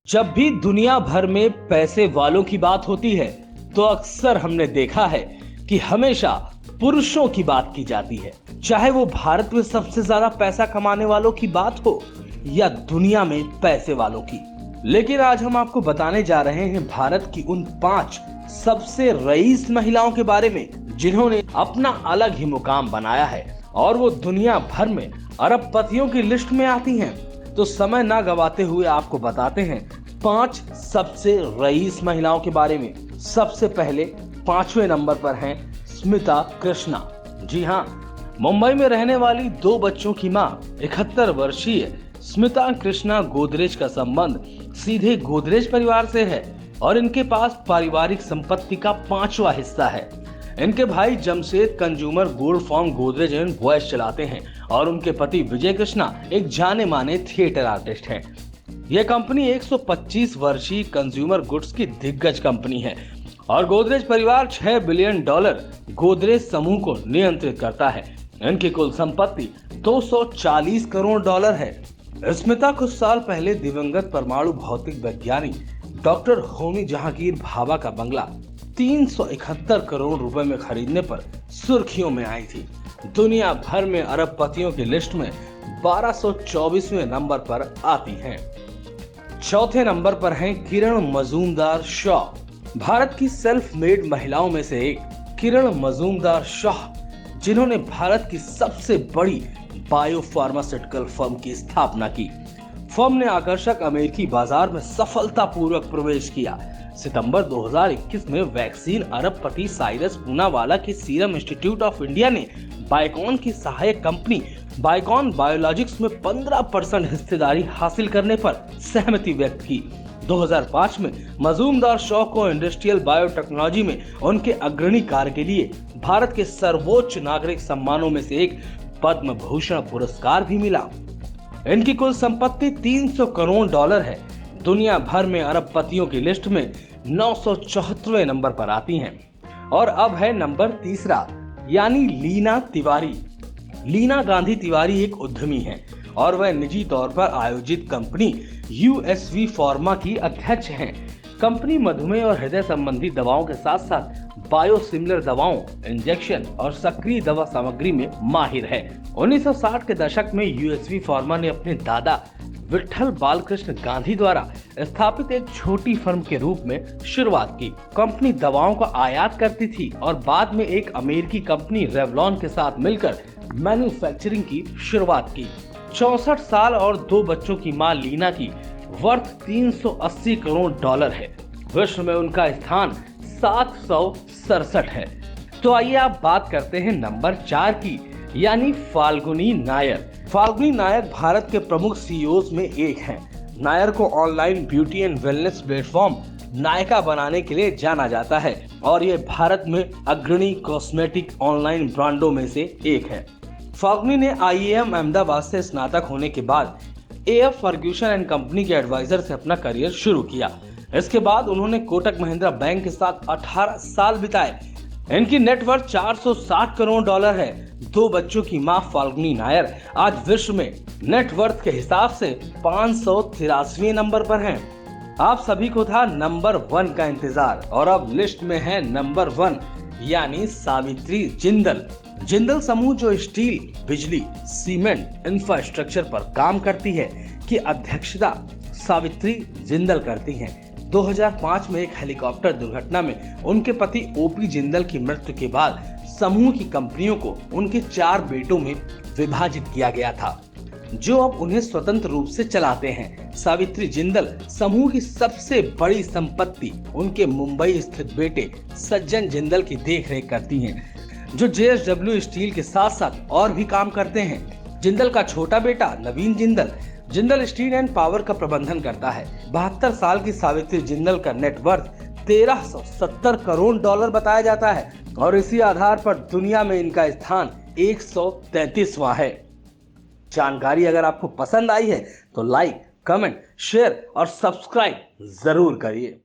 जब भी दुनिया भर में पैसे वालों की बात होती है तो अक्सर हमने देखा है कि हमेशा पुरुषों की बात की जाती है। चाहे वो भारत में सबसे ज्यादा पैसा कमाने वालों की बात हो या दुनिया में पैसे वालों की। लेकिन आज हम आपको बताने जा रहे हैं भारत की उन 5 सबसे रईस महिलाओं के बारे में जिन्होंने अपना अलग ही मुकाम बनाया है और वो दुनिया भर में अरबपतियों की लिस्ट में आती हैं। तो समय ना गवाते हुए आपको बताते हैं 5 सबसे रईस महिलाओं के बारे में। सबसे पहले 5वें नंबर पर हैं स्मिता कृष्णा। जी हाँ, मुंबई में रहने वाली 2 बच्चों की मां 71 वर्षीय स्मिता कृष्णा गोदरेज का संबंध सीधे गोदरेज परिवार से है और इनके पास पारिवारिक संपत्ति का 5वां हिस्सा है। इनके भाई Jamshed consumer gold form Godrej and voice चलाते हैं और उनके पति विजय कृष्णा एक जाने माने थिएटर आर्टिस्ट हैं। यह कंपनी 125 वर्षीय कंज्यूमर गुड्स की दिग्गज कंपनी है और गोदरेज परिवार $6 बिलियन गोदरेज समूह को नियंत्रित करता है। इनकी कुल संपत्ति $240 करोड़ है। स्मिता कुछ साल पहले दिवंगत परमाणु भौतिक वैज्ञानिक डॉक्टर होमी जहांगीर भाभा का बंगला 371 करोड़ रुपए में खरीदने पर सुर्खियों में आई थी। दुनिया भर में अरबपतियों की लिस्ट में 1224वें नंबर पर आती हैं। चौथे नंबर पर हैं किरण मजूमदार-शॉ। भारत की सेल्फ मेड महिलाओं में से एक किरण मजूमदार-शॉ, जिन्होंने भारत की सबसे बड़ी बायोफार्मास्यूटिकल फर्म की स्थापना की। फर्म ने आकर्षक अमेरिकी बाजार में सफलतापूर्वक प्रवेश किया। सितंबर 2021 में वैक्सीन अरबपति साइरस पूनावाला के सीरम इंस्टीट्यूट ऑफ इंडिया ने बायोकॉन की सहायक कंपनी बायोकॉन बायोलॉजिक्स में 15% हिस्सेदारी हासिल करने पर सहमति व्यक्त की। 2005 में मजूमदार-शॉ को इंडस्ट्रियल बायोटेक्नोलॉजी में उनके अग्रणी कार्य के लिए भारत के सर्वोच्च नागरिक सम्मानों में से एक पद्म भूषण पुरस्कार भी मिला। इनकी कुल संपत्ति $300 करोड़ है। दुनिया भर में अरबपतियों की लिस्ट में 974वें नंबर पर आती हैं। और अब है नंबर तीसरा, यानी लीना तिवारी। लीना गांधी तिवारी एक उद्यमी हैं और वह निजी तौर पर आयोजित कंपनी USV फार्मा की अध्यक्ष हैं। कंपनी मधुमेह और हृदय संबंधी दवाओं के साथ साथ बायोसिमिलर दवाओं, इंजेक्शन और सक्रिय दवा सामग्री में माहिर है। 1960 के दशक में USV फार्मा ने अपने दादा विट्ठल बालकृष्ण गांधी द्वारा स्थापित एक छोटी फर्म के रूप में शुरुआत की। कंपनी दवाओं का आयात करती थी और बाद में एक अमेरिकी कंपनी रेवलॉन के साथ मिलकर मैन्युफैक्चरिंग की शुरुआत की। 64 साल और 2 बच्चों की मां लीना की वर्थ $380 करोड़ है। विश्व में उनका स्थान 767 है। तो आइए आप बात करते हैं नंबर 4 की, यानी फाल्गुनी नायर। फाल्गुनी नायर भारत के प्रमुख CEOs में एक हैं। नायर को online beauty and wellness platform Nykaa बनाने के लिए जाना जाता है और ये भारत में अग्रणी कॉस्मेटिक ऑनलाइन ब्रांडों में से एक है। फाल्गुनी ने IIM अहमदाबाद से स्नातक होने के बाद AF फर्ग्यूसन एंड कंपनी के एडवाइजर से अपना करियर शुरू किया। इसके बाद उन्होंने कोटक महिंद्रा बैंक के साथ 18 साल बिताए। इनकी नेटवर्थ $460 करोड़ है। 2 बच्चों की मां फाल्गुनी नायर आज विश्व में नेटवर्थ के हिसाब से 583वें नंबर पर हैं। आप सभी को था नंबर 1 का इंतजार और अब लिस्ट में है नंबर 1, यानी सावित्री जिंदल। जिंदल समूह जो स्टील, बिजली, सीमेंट, इंफ्रास्ट्रक्चर पर काम करती है की अध्यक्षता सावित्री जिंदल करती हैं। 2005 में एक हेलीकॉप्टर दुर्घटना में उनके पति OP जिंदल की मृत्यु के बाद समूह की कंपनियों को उनके 4 बेटों में विभाजित किया गया था, जो अब उन्हें स्वतंत्र रूप से चलाते हैं। सावित्री जिंदल समूह की सबसे बड़ी संपत्ति उनके मुंबई स्थित बेटे सज्जन जिंदल की देखरेख करती हैं, जो JSW स्टील के साथ साथ और भी काम करते हैं। जिंदल का छोटा बेटा Naveen Jindal Jindal Steel and Power का प्रबंधन करता है। 72 साल की सावित्री जिंदल का नेटवर्थ $1370 करोड़ बताया जाता है और इसी आधार पर दुनिया में इनका स्थान 133वां है। जानकारी अगर आपको पसंद आई है तो लाइक, कमेंट, शेयर और सब्सक्राइब जरूर करिए।